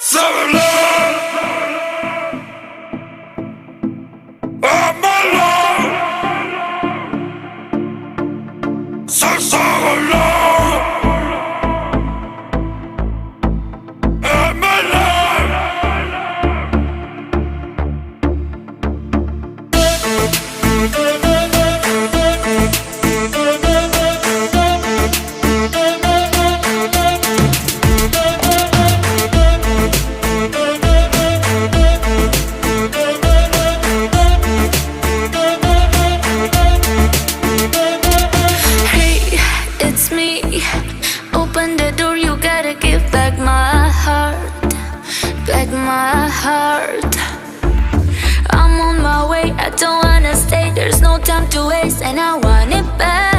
So alone, I'm alone. So alone, I'm alone. It's me. Open the door, you gotta give back my heart. Back my heart. I'm on my way, I don't wanna stay. There's no time to waste, and I want it back.